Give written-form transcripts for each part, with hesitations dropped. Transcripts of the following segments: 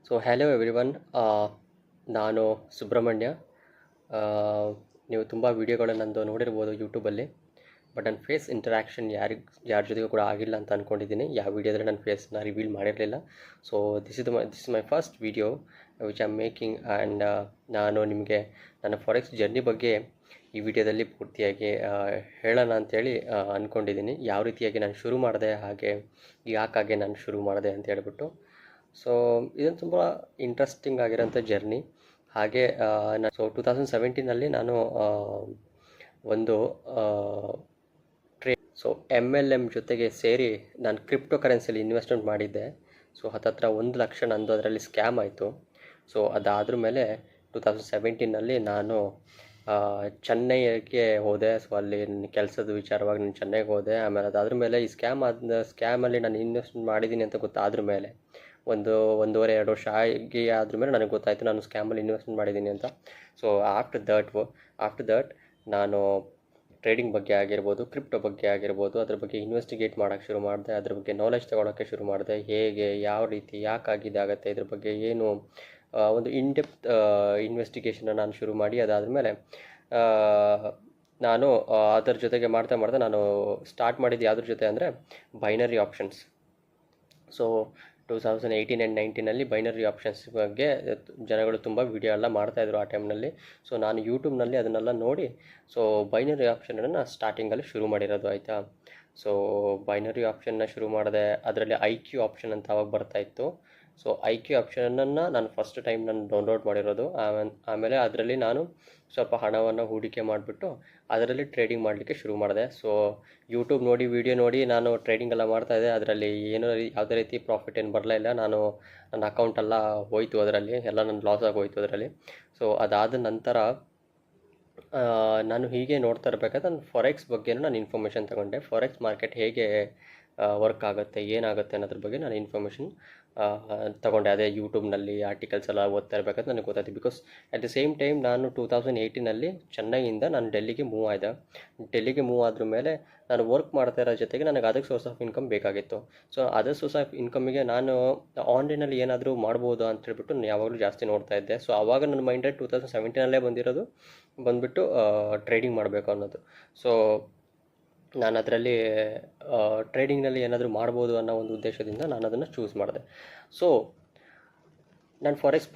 So hello everyone. ನಾನು ಸುಬ್ರಹ್ಮಣ್ಯ. ಆ, ನೀವು ತುಂಬ ವೀಡಿಯೋಗಳನ್ನು ನಂದು ನೋಡಿರ್ಬೋದು ಯೂಟ್ಯೂಬಲ್ಲಿ. ಬಟ್ ನನ್ನ ಫೇಸ್ ಇಂಟರಾಕ್ಷನ್ ಯಾರ ಜೊತೆಗೂ ಕೂಡ ಆಗಿಲ್ಲ ಅಂತ ಅಂದ್ಕೊಂಡಿದ್ದೀನಿ. ಯಾವ ವೀಡಿಯೋದಲ್ಲಿ ನನ್ನ ಫೇಸ್ನ ರಿವೀಲ್ ಮಾಡಿರಲಿಲ್ಲ. So this is my first video which I am making. And ನಾನು ನಿಮಗೆ ನನ್ನ ಫಾರೆಕ್ಸ್ ಜರ್ನಿ ಬಗ್ಗೆ ಈ ವಿಡಿಯೋದಲ್ಲಿ ಪೂರ್ತಿಯಾಗಿ ಹೇಳೋಣ ಅಂಥೇಳಿ ಅಂದ್ಕೊಂಡಿದ್ದೀನಿ. ಯಾವ ರೀತಿಯಾಗಿ ನಾನು ಶುರು ಮಾಡಿದೆ, ಹಾಗೆ ಯಾಕಾಗೆ ನಾನು ಶುರು ಮಾಡಿದೆ ಅಂತ ಹೇಳ್ಬಿಟ್ಟು. ಸೊ ಇದೊಂದು ತುಂಬ ಇಂಟ್ರೆಸ್ಟಿಂಗ್ ಆಗಿರೋಂಥ ಜರ್ನಿ. ಹಾಗೆ ನಾನು 2017 ನಾನು ಒಂದು ಸೊ MLM ಜೊತೆಗೆ ಸೇರಿ ನಾನು ಕ್ರಿಪ್ಟೋ ಕರೆನ್ಸಿಯಲ್ಲಿ ಇನ್ವೆಸ್ಟ್ಮೆಂಟ್ ಮಾಡಿದ್ದೆ. ಸೊ ಹತ್ತತ್ರ 1 ಲಕ್ಷ ನಂದು ಅದರಲ್ಲಿ ಸ್ಕ್ಯಾಮ್ ಆಯಿತು. ಸೊ ಅದಾದ್ರ ಮೇಲೆ 2017 ನಾನು ಚೆನ್ನೈಗೆ ಹೋದೆ. ಸೊ ಅಲ್ಲಿ ಕೆಲಸದ ವಿಚಾರವಾಗಿ ನಾನು ಚೆನ್ನೈಗೆ ಹೋದೆ. ಆಮೇಲೆ ಅದಾದ್ರ ಮೇಲೆ ಈ ಸ್ಕ್ಯಾಮಲ್ಲಿ ನಾನು ಇನ್ವೆಸ್ಟ್ಮೆಂಟ್ ಮಾಡಿದ್ದೀನಿ ಅಂತ ಗೊತ್ತಾದ್ರ ಮೇಲೆ ಒಂದೂವರೆ 2 ವರ್ಷ ಆದ್ರ ಮೇಲೆ ನನಗೆ ಗೊತ್ತಾಯಿತು ನಾನು ಸ್ಕ್ಯಾಮಲ್ಲಿ ಇನ್ವೆಸ್ಟ್ಮೆಂಟ್ ಮಾಡಿದ್ದೀನಿ ಅಂತ. ಸೊ ಆಫ್ಟರ್ ದಟ್ ನಾನು ಟ್ರೇಡಿಂಗ್ ಬಗ್ಗೆ ಆಗಿರ್ಬೋದು, ಕ್ರಿಪ್ಟೋ ಬಗ್ಗೆ ಆಗಿರ್ಬೋದು, ಅದ್ರ ಬಗ್ಗೆ ಇನ್ವೆಸ್ಟಿಗೇಟ್ ಮಾಡೋಕ್ಕೆ ಶುರು ಮಾಡಿದೆ. ಅದ್ರ ಬಗ್ಗೆ ನಾಲೆಜ್ ತೊಗೊಳೋಕ್ಕೆ ಶುರು ಮಾಡಿದೆ. ಹೇಗೆ, ಯಾವ ರೀತಿ, ಯಾಕಾಗಿದೆ ಆಗುತ್ತೆ, ಇದ್ರ ಬಗ್ಗೆ ಏನು ಒಂದು ಇನ್ಡೆಪ್ತ್ ಇನ್ವೆಸ್ಟಿಗೇಷನ್ನ ನಾನು ಶುರು ಮಾಡಿ ಅದಾದಮೇಲೆ ನಾನು ಅದರ ಜೊತೆಗೆ ಮಾಡ್ತಾ ನಾನು ಸ್ಟಾರ್ಟ್ ಮಾಡಿದ್ದು ಯಾವುದ್ರ ಜೊತೆ ಅಂದರೆ binary options. So 2018 and 19 binary options ಬಗ್ಗೆ ಜನಗಳು ತುಂಬ ವಿಡಿಯೋ ಎಲ್ಲ ಮಾಡ್ತಾಯಿದ್ರು ಆ ಟೈಮ್ನಲ್ಲಿ. ಸೊ ನಾನು ಯೂಟ್ಯೂಬ್ನಲ್ಲಿ ಅದನ್ನೆಲ್ಲ ನೋಡಿ ಸೊ ಬೈನರಿ ಆಪ್ಷನನ್ನು ಸ್ಟಾರ್ಟಿಂಗಲ್ಲಿ ಶುರು ಮಾಡಿರೋದು, ಆಯಿತಾ. ಸೊ ಬೈನರಿ ಆಪ್ಷನ್ನ ಶುರು ಮಾಡಿದೆ. ಅದರಲ್ಲಿ IQ ಆಪ್ಷನ್ ಅಂತ ಅವಾಗ ಬರ್ತಾಯಿತ್ತು. ಸೊ IQ ಆಪ್ಷನನ್ನು ನಾನು ಫಸ್ಟ್ ಟೈಮ್ ನಾನು ಡೌನ್ಲೋಡ್ ಮಾಡಿರೋದು. ಆಮೇಲೆ ಅದರಲ್ಲಿ ನಾನು ಸ್ವಲ್ಪ ಹಣವನ್ನು ಹೂಡಿಕೆ ಮಾಡಿಬಿಟ್ಟು ಅದರಲ್ಲಿ ಟ್ರೇಡಿಂಗ್ ಮಾಡಲಿಕ್ಕೆ ಶುರು ಮಾಡಿದೆ. ಸೊ ಯೂಟ್ಯೂಬ್ ನೋಡಿ, ವಿಡಿಯೋ ನೋಡಿ ನಾನು ಟ್ರೇಡಿಂಗ್ ಎಲ್ಲ ಮಾಡ್ತಾಯಿದ್ದೆ. ಅದರಲ್ಲಿ ಯಾವುದೇ ರೀತಿ ಪ್ರಾಫಿಟ್ ಏನು ಬರಲಿಲ್ಲ. ನನ್ನ ಅಕೌಂಟೆಲ್ಲ ಹೋಯಿತು, ಅದರಲ್ಲಿ ಎಲ್ಲ ನನ್ನ ಲಾಸ್ ಆಗಿ ಹೋಯಿತು ಅದರಲ್ಲಿ. ಸೊ ಅದಾದ ನಂತರ ನಾನು ಹೀಗೆ ನೋಡ್ತಾ ಇರಬೇಕಾದ್ರೆ ನಾನು ಫಾರೆಕ್ಸ್ ಬಗ್ಗೆನೂ ನಾನು ಇನ್ಫಾರ್ಮೇಷನ್ ತಗೊಂಡೆ. ಫಾರೆಕ್ಸ್ ಮಾರ್ಕೆಟ್ ಹೇಗೆ ವರ್ಕ್ ಆಗುತ್ತೆ, ಏನಾಗುತ್ತೆ ಅನ್ನೋದ್ರ ಬಗ್ಗೆ ನಾನು ಇನ್ಫಾರ್ಮೇಷನ್ ತಗೊಂಡೆ. ಅದೇ ಯೂಟ್ಯೂಬ್ನಲ್ಲಿ ಆರ್ಟಿಕಲ್ಸ್ ಎಲ್ಲ ಓದ್ತಾ ಇರಬೇಕಾದ್ರೆ ನನಗೆ ಗೊತ್ತಾಯ್ತು. Because at the same time ನಾನು 2018 ಚೆನ್ನೈಯಿಂದ ನಾನು ಡೆಲ್ಲಿಗೆ ಮೂವ್ ಆದೆ. ಡೆಲ್ಲಿಗೆ ಮೂವ್ ಆದ್ರ ಮೇಲೆ ನಾನು ವರ್ಕ್ ಮಾಡ್ತಾ ಇರೋ ಜೊತೆಗೆ ನನಗೆ ಅದಕ್ಕೆ ಸೋರ್ಸ್ ಆಫ್ ಇನ್ಕಮ್ ಬೇಕಾಗಿತ್ತು. ಸೊ ಅದರ್ ಸೋರ್ಸ್ ಆಫ್ ಇನ್ಕಮಿಗೆ ನಾನು ಆನ್ಲೈನಲ್ಲಿ ಏನಾದರೂ ಮಾಡ್ಬೋದು ಅಂತ ಹೇಳ್ಬಿಟ್ಟು ನಾನು ಯಾವಾಗಲೂ ಜಾಸ್ತಿ ನೋಡ್ತಾ ಇದ್ದೆ. ಸೊ ಆವಾಗ ನನ್ನ ಮೈಂಡಲ್ಲಿ 2017 ಬಂದುಬಿಟ್ಟು ಟ್ರೇಡಿಂಗ್ ಮಾಡಬೇಕು ಅನ್ನೋದು. ಸೊ ನಾನು ಅದರಲ್ಲಿ ಟ್ರೇಡಿಂಗ್ನಲ್ಲಿ ಏನಾದರೂ ಮಾಡ್ಬೋದು ಅನ್ನೋ ಒಂದು ಉದ್ದೇಶದಿಂದ ನಾನು ಅದನ್ನು ಚೂಸ್ ಮಾಡಿದೆ. ಸೊ ನಾನು ಫಾರೆಕ್ಸ್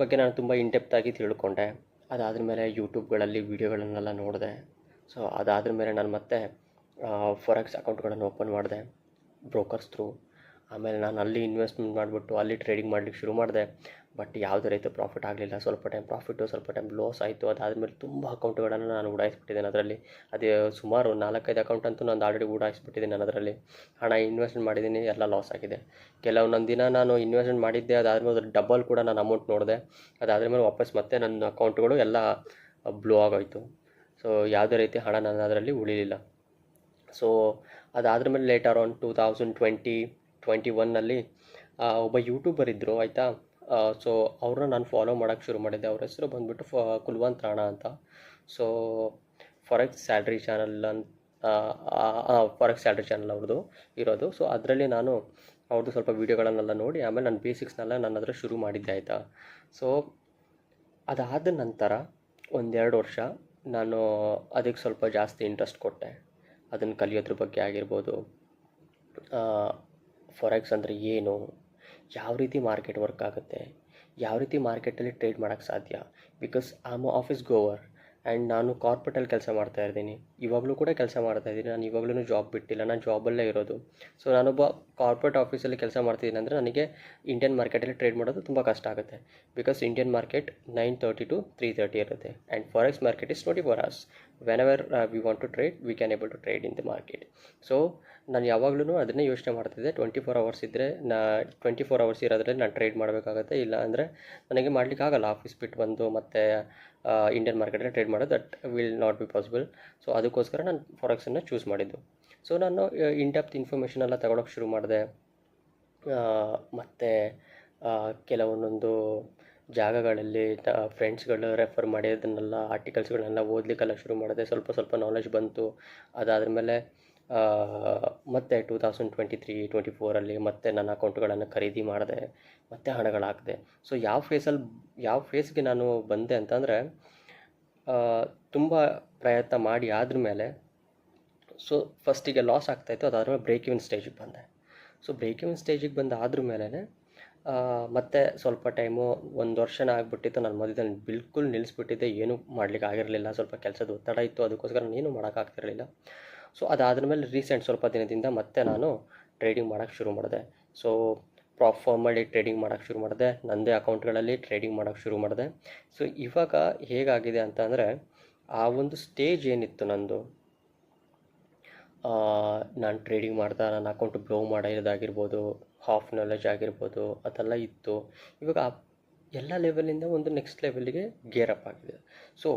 ಬಗ್ಗೆ ನಾನು ತುಂಬ ಇನ್ಡೆಪ್ತಾಗಿ ತಿಳ್ಕೊಂಡೆ. ಅದಾದ್ರ ಮೇಲೆ ಯೂಟ್ಯೂಬ್ಗಳಲ್ಲಿ ವೀಡಿಯೋಗಳನ್ನೆಲ್ಲ ನೋಡಿದೆ. ಸೊ ಅದಾದ್ರ ಮೇಲೆ ನಾನು ಮತ್ತೆ ಫಾರೆಕ್ಸ್ ಅಕೌಂಟ್ಗಳನ್ನು ಓಪನ್ ಮಾಡಿದೆ ಬ್ರೋಕರ್ಸ್ ಥ್ರೂ. ಆಮೇಲೆ ನಾನು ಅಲ್ಲಿ ಇನ್ವೆಸ್ಟ್ಮೆಂಟ್ ಮಾಡಿಬಿಟ್ಟು ಅಲ್ಲಿ ಟ್ರೇಡಿಂಗ್ ಮಾಡಲಿಕ್ಕೆ ಶುರು ಮಾಡಿದೆ. ಬಟ್ ಯಾವುದೇ ರೀತಿ ಪ್ರಾಫಿಟ್ ಆಗಲಿಲ್ಲ. ಸ್ವಲ್ಪ ಟೈಮ್ ಪ್ರಾಫಿಟ್ಟು, ಸ್ವಲ್ಪ ಟೈಮ್ ಲಾಸ್ ಆಯಿತು. ಅದಾದಮೇಲೆ ತುಂಬ ಅಕೌಂಟ್ಗಳನ್ನು ನಾನು ಉಡಾಯಿಸ್ಬಿಟ್ಟಿದ್ದೇನೆ ಅದರಲ್ಲಿ. ಅದೇ ಸುಮಾರು 4-5 ಅಕೌಂಟ್ ಅಂತೂ ನಾನು ಆಲ್ರೆಡಿ ಉಡಾಯಿಸ್ಬಿಟ್ಟಿದ್ದೀನಿ. ನಾನು ಅದರಲ್ಲಿ ಹಣ ಇನ್ವೆಸ್ಟ್ಮೆಂಟ್ ಮಾಡಿದ್ದೀನಿ, ಎಲ್ಲ ಲಾಸ್ ಆಗಿದೆ. ಕೆಲವೊಂದೊಂದು ದಿನ ನಾನು ಇನ್ವೆಸ್ಟ್ಮೆಂಟ್ ಮಾಡಿದ್ದೆ, ಅದಾದಮೇಲೆ ಅದ್ರ ಡಬಲ್ ಕೂಡ ನಾನು ಅಮೌಂಟ್ ನೋಡಿದೆ. ಅದಾದಮೇಲೆ ವಾಪಸ್ ಮತ್ತೆ ನನ್ನ ಅಕೌಂಟ್ಗಳು ಎಲ್ಲ ಬ್ಲೋ ಆಗೋಯಿತು. ಸೊ ಯಾವುದೇ ರೀತಿ ಹಣ ನಾನು ಅದರಲ್ಲಿ ಉಳಿಲಿಲ್ಲ. ಸೊ ಅದಾದ್ರ ಮೇಲೆ ಲೇಟರ್ ಆನ್ 2021 ಒಬ್ಬ ಯೂಟ್ಯೂಬರ್ ಇದ್ದರು, ಆಯಿತಾ. ಸೊ ಅವ್ರನ್ನ ನಾನು ಫಾಲೋ ಮಾಡೋಕ್ಕೆ ಶುರು ಮಾಡಿದ್ದೆ. ಅವ್ರ ಹೆಸರು ಬಂದುಬಿಟ್ಟು ಕುಲ್ವಂತ್ ರಾಣಾ ಅಂತ. ಸೊ ಫಾರೆಕ್ಸ್ ಸ್ಯಾಲ್ರಿ ಚಾನಲ್ ಅವ್ರದ್ದು ಇರೋದು. ಸೊ ಅದರಲ್ಲಿ ನಾನು ಅವ್ರದ್ದು ಸ್ವಲ್ಪ ವೀಡಿಯೋಗಳನ್ನೆಲ್ಲ ನೋಡಿ ಆಮೇಲೆ ನನ್ನ ಬೇಸಿಕ್ಸ್ನೆಲ್ಲ ನಾನು ಅದರ ಶುರು ಮಾಡಿದ್ದೆ, ಆಯಿತಾ. ಸೊ ಅದಾದ ನಂತರ 1-2 ವರ್ಷ ನಾನು ಅದಕ್ಕೆ ಸ್ವಲ್ಪ ಜಾಸ್ತಿ ಇಂಟ್ರೆಸ್ಟ್ ಕೊಟ್ಟೆ. ಅದನ್ನು ಕಲಿಯೋದ್ರ ಬಗ್ಗೆ ಆಗಿರ್ಬೋದು, ಫಾರೆಕ್ಸ್ ಅಂದರೆ ಏನು, ಯಾವ ರೀತಿ ಮಾರ್ಕೆಟ್ ವರ್ಕ್ ಆಗುತ್ತೆ, ಯಾವ ರೀತಿ ಮಾರ್ಕೆಟಲ್ಲಿ ಟ್ರೇಡ್ ಮಾಡೋಕ್ಕೆ ಸಾಧ್ಯ. Because I am office goer and ನಾನು ಕಾರ್ಪೊರೇಟಲ್ಲಿ ಕೆಲಸ ಮಾಡ್ತಾಯಿದ್ದೀನಿ. ಇವಾಗಲೂ ಕೂಡ ಕೆಲಸ ಮಾಡ್ತಾಯಿದ್ದೀನಿ. ನಾನು ಇವಾಗಲೂ ಜಾಬ್ ಬಿಟ್ಟಿಲ್ಲ, ನಾನು ಜಾಬಲ್ಲೇ ಇರೋದು. ಸೊ ನಾನೊಬ್ಬ ಕಾರ್ಪೊರೇಟ್ ಆಫೀಸಲ್ಲಿ ಕೆಲಸ ಮಾಡ್ತಿದ್ದೀನಿ ಅಂದರೆ ನನಗೆ ಇಂಡಿಯನ್ ಮಾರ್ಕೆಟಲ್ಲಿ ಟ್ರೇಡ್ ಮಾಡೋದು ತುಂಬ ಕಷ್ಟ ಆಗುತ್ತೆ. ಬಿಕಾಸ್ ಇಂಡಿಯನ್ ಮಾರ್ಕೆಟ್ 9:30 to 3:30 ಇರುತ್ತೆ. And forex market is 24 hours. Whenever we want to trade, we can able to trade in the market. So ನಾನು ಯಾವಾಗಲೂ ಅದನ್ನೇ ಯೋಚನೆ ಮಾಡ್ತಿದ್ದೆ. 24 hours ಇದ್ದರೆ 24 hours ಇರೋದ್ರಲ್ಲಿ ನಾನು ಟ್ರೇಡ್ ಮಾಡಬೇಕಾಗತ್ತೆ. ಇಲ್ಲ ಅಂದರೆ ನನಗೆ ಮಾಡಲಿಕ್ಕಾಗಲ್ಲ. ಆಫೀಸ್ ಬಿಟ್ಟು ಬಂದು ಮತ್ತೆ ಇಂಡಿಯನ್ ಮಾರ್ಕೆಟಲ್ಲಿ ಟ್ರೇಡ್ ಮಾಡೋದು that will not be possible. So ಅದಕ್ಕೋಸ್ಕರ ನಾನು ಫಾರೆಕ್ಸನ್ನು ಚೂಸ್ ಮಾಡಿದ್ದು. ಸೊ ನಾನು ಇನ್ಡೆಪ್ತ್ ಇನ್ಫಾರ್ಮೇಷನ್ ಎಲ್ಲ ತಗೊಳಕ್ಕೆ ಶುರು ಮಾಡಿದೆ. ಮತ್ತು ಕೆಲವೊಂದೊಂದು ಜಾಗಗಳಲ್ಲಿ ಫ್ರೆಂಡ್ಸ್ಗಳು ರೆಫರ್ ಮಾಡಿ ಅದನ್ನೆಲ್ಲ ಆರ್ಟಿಕಲ್ಸ್ಗಳನ್ನೆಲ್ಲ ಓದಲಿಕ್ಕೆಲ್ಲ ಶುರು ಮಾಡಿದೆ. ಸ್ವಲ್ಪ ನಾಲೆಜ್ ಬಂತು. ಅದಾದ್ರ ಮೇಲೆ ಮತ್ತು 2023-24 ಮತ್ತೆ ನನ್ನ ಅಕೌಂಟ್ಗಳನ್ನು ಖರೀದಿ ಮಾಡಿದೆ, ಮತ್ತೆ ಹಣಗಳಾಕಿದೆ. ಸೊ ಯಾವ ಫೇಸ್ಗೆ ನಾನು ಬಂದೆ ಅಂತಂದರೆ, ತುಂಬ ಪ್ರಯತ್ನ ಮಾಡಿ ಆದಮೇಲೆ, ಸೊ ಫಸ್ಟಿಗೆ ಲಾಸ್ ಆಗ್ತಾಯಿತ್ತು, ಅದಾದ್ಮೇಲೆ ಬ್ರೇಕ್ ಇವನ್ ಸ್ಟೇಜಿಗೆ ಬಂದೆ. ಸೊ ಬ್ರೇಕ್ ಇವನ್ ಸ್ಟೇಜಿಗೆ ಬಂದು ಆದ್ರ ಮೇಲೆ ಮತ್ತೆ ಸ್ವಲ್ಪ ಟೈಮು 1 ವರ್ಷನೇ ಆಗಿಬಿಟ್ಟಿತ್ತು. ನಾನು ಮಧ್ಯದಲ್ಲಿ ಬಿಲ್ಕುಲ್ ನಿಲ್ಲಿಸ್ಬಿಟ್ಟಿದ್ದೆ, ಏನೂ ಮಾಡ್ಲಿಕ್ಕೆ ಆಗಿರಲಿಲ್ಲ. ಸ್ವಲ್ಪ ಕೆಲಸದ ಒತ್ತಡ ಇತ್ತು, ಅದಕ್ಕೋಸ್ಕರ ನಾನು ಏನೂ ಮಾಡೋಕ್ಕಾಗ್ತಿರಲಿಲ್ಲ. ಸೊ ಅದಾದಮೇಲೆ ರೀಸೆಂಟ್ ಸ್ವಲ್ಪ ದಿನದಿಂದ ಮತ್ತೆ ನಾನು ಟ್ರೇಡಿಂಗ್ ಮಾಡೋಕ್ಕೆ ಶುರು ಮಾಡಿದೆ. ಸೊ ಫಾರ್ಮಲ್ಲಿ ಟ್ರೇಡಿಂಗ್ ಮಾಡೋಕ್ಕೆ ಶುರು ಮಾಡಿದೆ, ನನ್ನದೇ ಅಕೌಂಟ್ಗಳಲ್ಲಿ ಟ್ರೇಡಿಂಗ್ ಮಾಡೋಕ್ಕೆ ಶುರು ಮಾಡಿದೆ. ಸೊ ಇವಾಗ ಹೇಗಾಗಿದೆ ಅಂತ ಅಂದರೆ, ಆ ಒಂದು ಸ್ಟೇಜ್ ಏನಿತ್ತು ನಂದು, ನಾನು ಟ್ರೇಡಿಂಗ್ ಮಾಡ್ತಾ ನನ್ನ ಅಕೌಂಟ್ ಗ್ರೋ ಮಾಡೋದಾಗಿರ್ಬೋದು, ಹಾಫ್ ನಾಲೆಜ್ ಆಗಿರ್ಬೋದು, ಅದೆಲ್ಲ ಇತ್ತು. ಇವಾಗ ಎಲ್ಲ ಲೆವೆಲಿಂದ ಒಂದು ನೆಕ್ಸ್ಟ್ ಲೆವೆಲ್ಗೆ ಗೇರ್ ಅಪ್ ಆಗಿದೆ. ಸೊ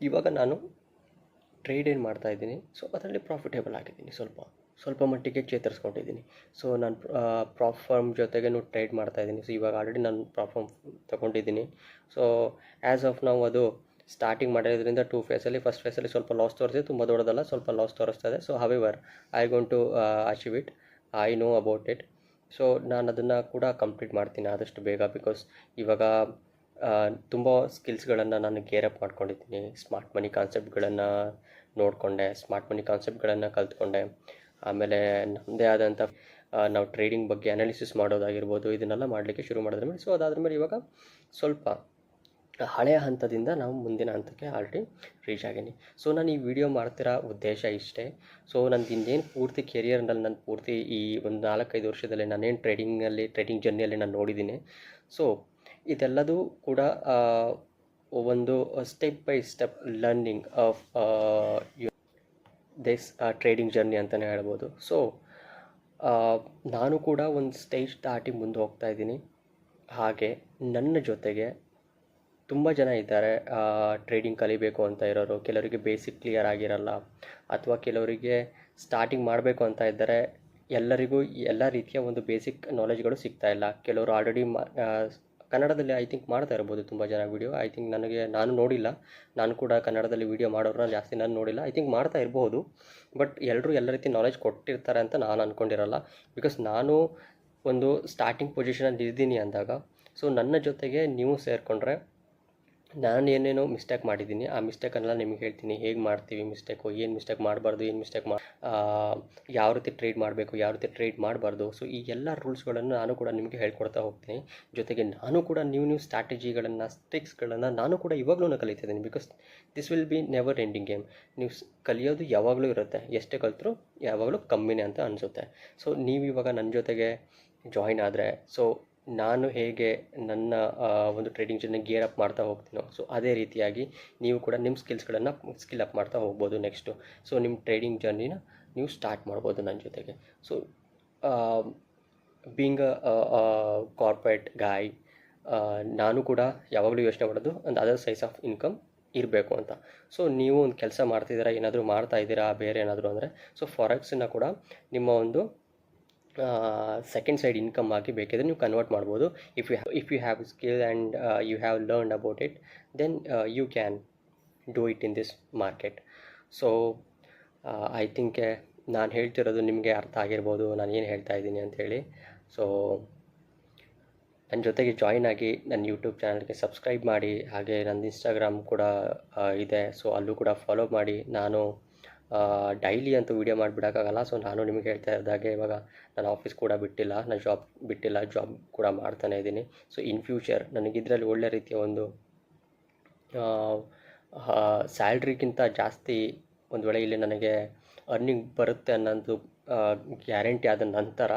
ಇವಾಗ ನಾನು ಟ್ರೇಡ್ ಏನು ಮಾಡ್ತಾಯಿದ್ದೀನಿ, ಸೊ ಅದರಲ್ಲಿ ಪ್ರಾಫಿಟೇಬಲ್ ಆಗಿದ್ದೀನಿ, ಸ್ವಲ್ಪ ಮಟ್ಟಿಗೆ ಚೇತರಿಸ್ಕೊಂಡಿದ್ದೀನಿ. ಸೊ ನಾನು ಫರ್ಮ್ ಜೊತೆಗೇನು ಟ್ರೇಡ್ ಮಾಡ್ತಾಯಿದ್ದೀನಿ. ಸೊ ಇವಾಗ ಆಲ್ರೆಡಿ ನಾನು ಫರ್ಮ್ ತೊಗೊಂಡಿದ್ದೀನಿ. ಸೊ ಆ್ಯಸ್ ಆಫ್ ನಾವು ಅದು ಸ್ಟಾರ್ಟಿಂಗ್ ಮಾಡಿರೋದ್ರಿಂದ 2 ಫೇಸಲ್ಲಿ, ಫಸ್ಟ್ ಫೇಸಲ್ಲಿ ಸ್ವಲ್ಪ ಲಾಸ್ ತೋರಿಸಿ, ತುಂಬ ದೊಡ್ಡದಲ್ಲ, ಸ್ವಲ್ಪ ಲಾಸ್ ತೋರಿಸ್ತಾ ಇದೆ. So however I gone to achieve it, I know about it. So ನಾನು ಅದನ್ನು ಕೂಡ ಕಂಪ್ಲೀಟ್ ಮಾಡ್ತೀನಿ ಆದಷ್ಟು ಬೇಗ. ಬಿಕಾಸ್ ಇವಾಗ ತುಂಬ ಸ್ಕಿಲ್ಸ್ಗಳನ್ನು ನಾನು ಗೇರ್ ಅಪ್ ಮಾಡ್ಕೊಂಡಿದ್ದೀನಿ. ಸ್ಮಾರ್ಟ್ ಮನಿ ಕಾನ್ಸೆಪ್ಟ್ಗಳನ್ನು ನೋಡಿಕೊಂಡೆ, ಸ್ಮಾರ್ಟ್ ಮನಿ ಕಾನ್ಸೆಪ್ಟ್ಗಳನ್ನು ಕಲ್ತ್ಕೊಂಡೆ. ಆಮೇಲೆ ನಮ್ಮದೇ ಆದಂಥ ನಾವು ಟ್ರೇಡಿಂಗ್ ಬಗ್ಗೆ ಅನಾಲಿಸಿಸ್ ಮಾಡೋದಾಗಿರ್ಬೋದು, ಇದನ್ನೆಲ್ಲ ಮಾಡಲಿಕ್ಕೆ ಶುರು ಮಾಡಿದ್ರೆ ಮೇಲೆ, ಸೊ ಅದಾದ್ಮೇಲೆ ಇವಾಗ ಸ್ವಲ್ಪ ಹಳೆಯ ಹಂತದಿಂದ ನಾವು ಮುಂದಿನ ಹಂತಕ್ಕೆ ಆಲ್ರೆಡಿ ರೀಚ್ ಆಗೀನಿ. ಸೊ ನಾನು ಈ ವಿಡಿಯೋ ಮಾಡ್ತಿರೋ ಉದ್ದೇಶ ಇಷ್ಟೇ. ಸೊ ನಂದು ಇನ್ನೇನು ಪೂರ್ತಿ ಕೆರಿಯರ್ನಲ್ಲಿ ನಾನು ಪೂರ್ತಿ ಈ ಒಂದು 4-5 ವರ್ಷದಲ್ಲಿ ನಾನೇನು ಟ್ರೇಡಿಂಗ್ ಜರ್ನಿಯಲ್ಲಿ ನಾನು ನೋಡಿದ್ದೀನಿ. ಸೊ ಇದೆಲ್ಲದೂ ಕೂಡ ಒಂದು step by step learning of this trading journey ಅಂತಲೇ ಹೇಳ್ಬೋದು. ಸೊ ನಾನು ಕೂಡ ಒಂದು ಸ್ಟೇಜ್ ದಾಟಿ ಮುಂದೆ ಹೋಗ್ತಾ ಇದ್ದೀನಿ. ಹಾಗೆ ನನ್ನ ಜೊತೆಗೆ ತುಂಬ ಜನ ಇದ್ದಾರೆ ಟ್ರೇಡಿಂಗ್ ಕಲಿಬೇಕು ಅಂತ ಇರೋರು. ಕೆಲವರಿಗೆ ಬೇಸಿಕ್ ಕ್ಲಿಯರ್ ಆಗಿರಲ್ಲ, ಅಥವಾ ಕೆಲವರಿಗೆ ಸ್ಟಾರ್ಟಿಂಗ್ ಮಾಡಬೇಕು ಅಂತ ಇದ್ದರೆ ಎಲ್ಲರಿಗೂ ಎಲ್ಲ ರೀತಿಯ ಒಂದು ಬೇಸಿಕ್ ನಾಲೆಜ್ಗಳು ಸಿಗ್ತಾಯಿಲ್ಲ. ಕೆಲವರು ಆಲ್ರೆಡಿ ಕನ್ನಡದಲ್ಲಿ ಐ ಥಿಂಕ್ ಮಾಡ್ತಾ ಇರ್ಬೋದು ತುಂಬ ಜನ ವೀಡಿಯೋ. ಐ ಥಿಂಕ್ ನಾನು ನೋಡಿಲ್ಲ, ನಾನು ಕೂಡ ಕನ್ನಡದಲ್ಲಿ ವೀಡಿಯೋ ಮಾಡೋರನ್ನ ಜಾಸ್ತಿ ನಾನು ನೋಡಿಲ್ಲ. ಐ ಥಿಂಕ್ ಮಾಡ್ತಾ ಇರ್ಬೋದು, ಬಟ್ ಎಲ್ಲರೂ ಎಲ್ಲ ರೀತಿ ನಾಲೆಜ್ ಕೊಟ್ಟಿರ್ತಾರೆ ಅಂತ ನಾನು ಅಂದ್ಕೊಂಡಿರಲ್ಲ. ಬಿಕಾಸ್ ನಾನು ಒಂದು ಸ್ಟಾರ್ಟಿಂಗ್ ಪೊಸಿಷನಲ್ಲಿ ಇದ್ದೀನಿ ಅಂದಾಗ, ಸೊ ನನ್ನ ಜೊತೆಗೆ ನೀವು ಸೇರಿಕೊಂಡ್ರೆ ನಾನು ಏನೇನೋ ಮಿಸ್ಟೇಕ್ ಮಾಡಿದ್ದೀನಿ, ಆ ಮಿಸ್ಟೇಕನ್ನೆಲ್ಲ ನಿಮಗೆ ಹೇಳ್ತೀನಿ. ಹೇಗೆ ಮಾಡ್ತೀವಿ ಮಿಸ್ಟೇಕು, ಏನು ಮಿಸ್ಟೇಕ್ ಮಾಡಬಾರ್ದು, ಏನು ಮಿಸ್ಟೇಕ್ ಯಾವ ರೀತಿ ಟ್ರೇಡ್ ಮಾಡಬೇಕು, ಯಾವ ರೀತಿ ಟ್ರೇಡ್ ಮಾಡಬಾರ್ದು. ಸೊ ಈ ಎಲ್ಲ ರೂಲ್ಸ್ಗಳನ್ನು ನಾನು ಕೂಡ ನಿಮಗೆ ಹೇಳ್ಕೊಡ್ತಾ ಹೋಗ್ತೀನಿ. ಜೊತೆಗೆ ನಾನು ಕೂಡ ನ್ಯೂ ಸ್ಟ್ರಾಟಜಿಗಳನ್ನು, ಟ್ರಿಕ್ಸ್ಗಳನ್ನು ನಾನು ಕೂಡ ಇವಾಗಲೂ ಕಲಿತಿದ್ದೀನಿ. Because this will be never ending game. ನೀವು ಕಲಿಯೋದು ಯಾವಾಗಲೂ ಇರುತ್ತೆ, ಎಷ್ಟೇ ಕಲಿತರೂ ಯಾವಾಗಲೂ ಕಮ್ಮಿನೇ ಅಂತ ಅನಿಸುತ್ತೆ. ಸೊ ನೀವು ಇವಾಗ ನನ್ನ ಜೊತೆಗೆ ಜಾಯಿನ್ ಆದರೆ, ಸೊ ನಾನು ಹೇಗೆ ನನ್ನ ಒಂದು ಟ್ರೇಡಿಂಗ್ ಜರ್ನಿ ಗೇರ್ ಅಪ್ ಮಾಡ್ತಾ ಹೋಗ್ತೀನೋ, ಸೊ ಅದೇ ರೀತಿಯಾಗಿ ನೀವು ಕೂಡ ನಿಮ್ಮ ಸ್ಕಿಲ್ಸ್ಗಳನ್ನು ಸ್ಕಿಲ್ ಅಪ್ ಮಾಡ್ತಾ ಹೋಗ್ಬೋದು ನೆಕ್ಸ್ಟು. ಸೊ ನಿಮ್ಮ ಟ್ರೇಡಿಂಗ್ ಜರ್ನಿನ ನೀವು ಸ್ಟಾರ್ಟ್ ಮಾಡ್ಬೋದು ನನ್ನ ಜೊತೆಗೆ. ಸೊ ಬೀಯಿಂಗ್ ಅ ಕಾರ್ಪೊರೇಟ್ ಗಾಯ್, ನಾನು ಕೂಡ ಯಾವಾಗಲೂ ಯೋಚನೆ ಮಾಡೋದು ಒಂದು ಅದರ್ ಸೈಸ್ ಆಫ್ ಇನ್ಕಮ್ ಇರಬೇಕು ಅಂತ. ಸೊ ನೀವು ಒಂದು ಕೆಲಸ ಮಾಡ್ತಿದ್ದೀರಾ, ಏನಾದರೂ ಮಾಡ್ತಾಯಿದ್ದೀರಾ ಬೇರೆ ಏನಾದರೂ ಅಂದರೆ, ಸೊ ಫಾರೆಕ್ಸನ್ನು ಕೂಡ ನಿಮ್ಮ ಒಂದು ಸೆಕೆಂಡ್ ಸೈಡ್ ಇನ್ಕಮ್ ಆಗಿ ಬೇಕಿದ್ರೆ ನೀವು ಕನ್ವರ್ಟ್ ಮಾಡ್ಬೋದು. If you have skill and you have learned about it, then you can do it in this market. So I think ನಾನು ಹೇಳ್ತಿರೋದು ನಿಮಗೆ ಅರ್ಥ ಆಗಿರ್ಬೋದು, ನಾನು ಏನು ಹೇಳ್ತಾ ಇದ್ದೀನಿ ಅಂಥೇಳಿ. ಸೊ ನನ್ನ ಜೊತೆಗೆ ಜಾಯಿನ್ ಆಗಿ ನನ್ನ ಯೂಟ್ಯೂಬ್ ಚಾನಲ್ಗೆ ಸಬ್ಸ್ಕ್ರೈಬ್ ಮಾಡಿ. ಹಾಗೆ ನನ್ನ ಇನ್ಸ್ಟಾಗ್ರಾಮ್ ಕೂಡ ಇದೆ, ಸೊ ಅಲ್ಲೂ ಕೂಡ ಫಾಲೋ ಮಾಡಿ. ನಾನು ಡೈಲಿ ಅಂತೂ ವೀಡಿಯೋ ಮಾಡಿಬಿಡೋಕ್ಕಾಗಲ್ಲ. ಸೊ ನಾನು ನಿಮಗೆ ಹೇಳ್ತಾ ಇದ್ದಾಗೆ ಇವಾಗ ನಾನು ಆಫೀಸ್ ಕೂಡ ಬಿಟ್ಟಿಲ್ಲ, ನಾನು ಜಾಬ್ ಬಿಟ್ಟಿಲ್ಲ, ಜಾಬ್ ಕೂಡ ಮಾಡ್ತಾನೇ ಇದ್ದೀನಿ. ಸೊ ಇನ್ ಫ್ಯೂಚರ್ ನನಗಿದ್ರಲ್ಲಿ ಒಳ್ಳೆ ರೀತಿಯ ಒಂದು ಸ್ಯಾಲ್ರಿಗಿಂತ ಜಾಸ್ತಿ ಒಂದು ವೇಳೆ ಇಲ್ಲಿ ನನಗೆ ಅರ್ನಿಂಗ್ ಬರುತ್ತೆ ಅನ್ನೋದು ಗ್ಯಾರಂಟಿ ಆದ ನಂತರ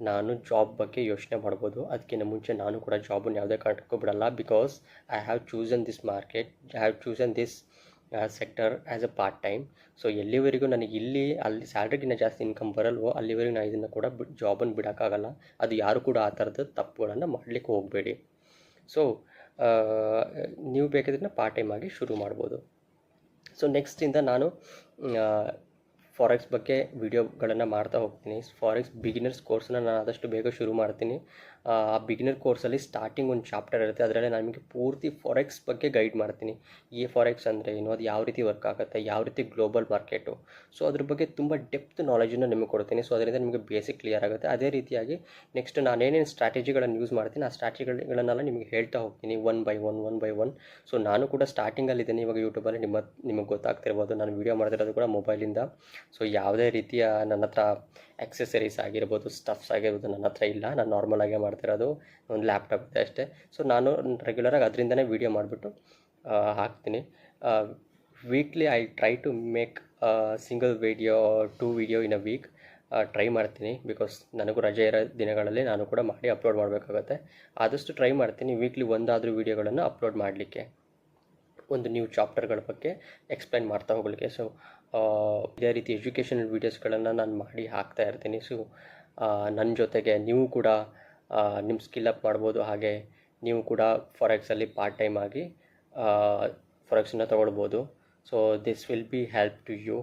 ನಾನು ಜಾಬ್ ಬಗ್ಗೆ ಯೋಚನೆ ಮಾಡ್ಬೋದು. ಅದಕ್ಕಿಂತ ಮುಂಚೆ ನಾನು ಕೂಡ ಜಾಬನ್ನು ಯಾವುದೇ ಕಾರಣಕ್ಕೂ ಬಿಡಲ್ಲ. Because I have chosen this market, I have chosen this sector as a part time. So ಎಲ್ಲಿವರೆಗೂ ನನಗೆ ಅಲ್ಲಿ ಸ್ಯಾಲ್ರಿಗಿಂತ ಜಾಸ್ತಿ ಇನ್ಕಮ್ ಬರಲ್ವೋ ಅಲ್ಲಿವರೆಗೂ ನಾನು ಇದನ್ನು ಕೂಡ ಜಾಬನ್ನು ಬಿಡೋಕ್ಕಾಗಲ್ಲ. ಅದು ಯಾರು ಕೂಡ ಆ ಥರದ ತಪ್ಪುಗಳನ್ನು ಮಾಡಲಿಕ್ಕೆ ಹೋಗಬೇಡಿ. ಸೊ ನೀವು ಬೇಕಾದ್ರೆ ಪಾರ್ಟ್ ಟೈಮ್ ಆಗಿ ಶುರು ಮಾಡ್ಬೋದು. ಸೊ ನೆಕ್ಸ್ಟಿಂದ ನಾನು ಫಾರೆಕ್ಸ್ ಬಗ್ಗೆ ವಿಡಿಯೋಗಳನ್ನು ಮಾಡ್ತಾ ಹೋಗ್ತೀನಿ. ಫಾರೆಕ್ಸ್ ಬಿಗಿನರ್ಸ್ ಕೋರ್ಸನ್ನ ನಾನು ಆದಷ್ಟು ಬೇಗ ಶುರು ಮಾಡ್ತೀನಿ. ಆ ಬಿಗಿನರ್ ಕೋರ್ಸಲ್ಲಿ ಸ್ಟಾರ್ಟಿಂಗ್ ಒಂದು ಚಾಪ್ಟರ್ ಇರುತ್ತೆ, ಅದರಲ್ಲಿ ನಾನು ನಿಮಗೆ ಪೂರ್ತಿ ಫಾರೆಕ್ಸ್ ಬಗ್ಗೆ ಗೈಡ್ ಮಾಡ್ತೀನಿ. ಈ ಫಾರೆಕ್ಸ್ ಅಂದರೆ ಏನು, ಅದು ಯಾವ ರೀತಿ ವರ್ಕ್ ಆಗುತ್ತೆ, ಯಾವ ರೀತಿ ಗ್ಲೋಬಲ್ ಮಾರ್ಕೆಟು, ಸೊ ಅದ್ರ ಬಗ್ಗೆ ತುಂಬ ಡೆಪ್ತ್ ನಾಲೆಜನ್ನು ನಿಮಗೆ ಕೊಡ್ತೀನಿ. ಸೊ ಅದರಿಂದ ನಿಮಗೆ ಬೇಸಿಕ್ ಕ್ಲಿಯರ್ ಆಗುತ್ತೆ. ಅದೇ ರೀತಿಯಾಗಿ ನೆಕ್ಸ್ಟ್ ನಾನೇನೇನು ಸ್ಟ್ರಾಟಜಿಗಳನ್ನು ಯೂಸ್ ಮಾಡ್ತೀನಿ, ಆ ಸ್ಟ್ರಾಟಜಿಗಳನ್ನೆಲ್ಲ ನಿಮಗೆ ಹೇಳ್ತಾ ಹೋಗ್ತೀನಿ ಒನ್ ಬೈ ಒನ್. ಸೊ ನಾನು ಕೂಡ ಸ್ಟಾರ್ಟಿಂಗಲ್ಲಿದ್ದೀನಿ ಇವಾಗ ಯೂಟ್ಯೂಬಲ್ಲಿ, ನಿಮಗೆ ಗೊತ್ತಾಗ್ತಿರ್ಬೋದು, ನಾನು ವೀಡಿಯೋ ಮಾಡ್ತಿರೋದು ಕೂಡ ಮೊಬೈಲಿಂದ. ಸೊ ಯಾವುದೇ ರೀತಿಯ ನನ್ನ ಹತ್ರ ಆಕ್ಸೆಸರೀಸ್ ಆಗಿರ್ಬೋದು, ಸ್ಟಫ್ಸ್ ಆಗಿರ್ಬೋದು ನನ್ನ ಹತ್ರ ಇಲ್ಲ. ನಾನು ನಾರ್ಮಲಾಗೇ ಮಾಡ್ತಿರೋದು, ಒಂದು ಲ್ಯಾಪ್ಟಾಪ್ ಇದೆ ಅಷ್ಟೇ. ಸೊ ನಾನು ರೆಗ್ಯುಲರಾಗಿ ಅದರಿಂದನೇ ವೀಡಿಯೋ ಮಾಡಿಬಿಟ್ಟು ಹಾಕ್ತೀನಿ. Weekly I try to make single video 2 video in a week try ಮಾಡ್ತೀನಿ. ಬಿಕಾಸ್ ನನಗೂ ರಜೆ ಇರೋ ದಿನಗಳಲ್ಲಿ ನಾನು ಕೂಡ ಮಾಡಿ ಅಪ್ಲೋಡ್ ಮಾಡಬೇಕಾಗತ್ತೆ. ಆದಷ್ಟು ಟ್ರೈ ಮಾಡ್ತೀನಿ ವೀಕ್ಲಿ ಒಂದಾದರೂ ವೀಡಿಯೋಗಳನ್ನು ಅಪ್ಲೋಡ್ ಮಾಡಲಿಕ್ಕೆ, ಒಂದು ನ್ಯೂ ಚಾಪ್ಟರ್ಗಳ ಬಗ್ಗೆ ಎಕ್ಸ್ಪ್ಲೈನ್ ಮಾಡ್ತಾ ಹೋಗಲಿಕ್ಕೆ. ಸೊ ಇದೇ ರೀತಿ ಎಜುಕೇಷನಲ್ ವೀಡಿಯೋಸ್ಗಳನ್ನು ನಾನು ಮಾಡಿ ಹಾಕ್ತಾ ಇರ್ತೀನಿ. ಸೊ ನನ್ನ ಜೊತೆಗೆ ನೀವು ಕೂಡ ನಿಮ್ಮ ಸ್ಕಿಲ್ ಅಪ್ ಮಾಡ್ಬೋದು. ಹಾಗೆ ನೀವು ಕೂಡ ಫಾರೆಕ್ಸಲ್ಲಿ ಪಾರ್ಟ್ ಟೈಮ್ ಆಗಿ ಫಾರೆಕ್ಸನ್ನು ತೊಗೊಳ್ಬೋದು. So this will be help to you.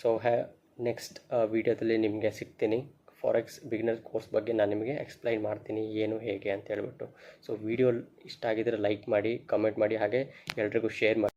So next ವೀಡಿಯೋದಲ್ಲಿ ನಿಮಗೆ ಸಿಗ್ತೀನಿ. ಫಾರೆಕ್ಸ್ ಬಿಗಿನರ್ ಕೋರ್ಸ್ ಬಗ್ಗೆ ನಾನು ನಿಮಗೆ ಎಕ್ಸ್ಪ್ಲೈನ್ ಮಾಡ್ತೀನಿ ಏನು ಹೇಗೆ ಅಂತ ಹೇಳ್ಬಿಟ್ಟು. ಸೊ ವಿಡಿಯೋ ಇಷ್ಟ ಆಗಿದ್ದರೆ ಲೈಕ್ ಮಾಡಿ, ಕಮೆಂಟ್ ಮಾಡಿ, ಹಾಗೆ ಎಲ್ರಿಗೂ ಶೇರ್ ಮಾಡಿ.